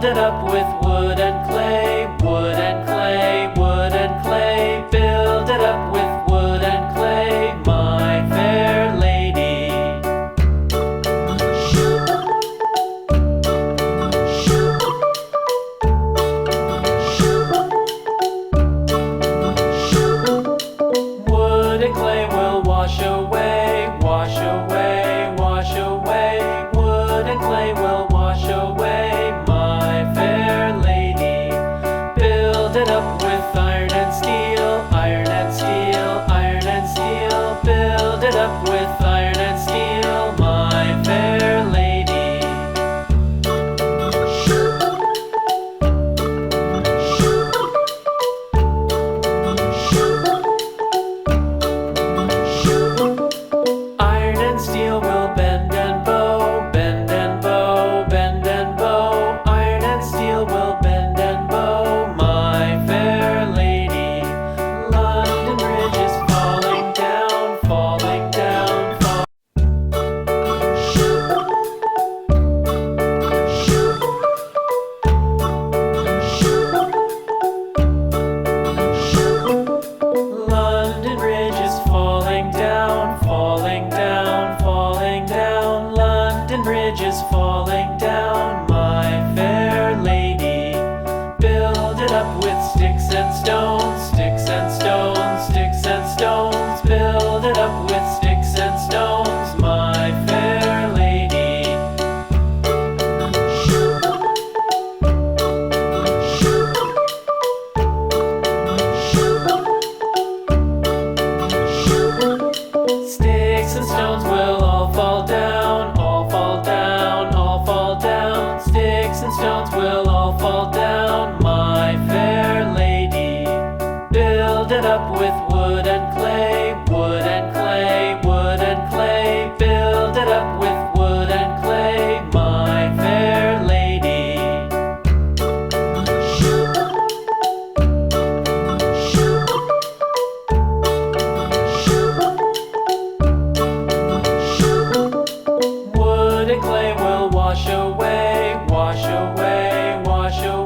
Build it up with wood and clay, wood and clay, wood and clay. Build it up with wood and clay, my fair lady. Wood and clay will wash away, wash away, wash away. Wood and clay will wash away, my fair lady. Build it up with iron and steel, iron and steel, iron and steel. Build it up with iron and steel, my fair lady. Iron and steel will bend and bow, bend and bow, bend and bow. Iron and steel will bend and bow, my fair lady. London Bridge is falling down, falling down, falling. London Bridge is falling down, falling down, falling down. London Bridge is falling down, my fair lady. Build it up with sticks and stones, sticks and stones, sticks and stones. Build it up with sticks and stones, my fair lady. Sticks and stones will all fall down, all fall down, all fall down. Sticks and stones will all fall down, my fair lady. Build it up with wood and clay, wood and clay, wood and clay. Build it up with wood and clay, my fair lady. Wood and clay will wash away, wash away, wash away.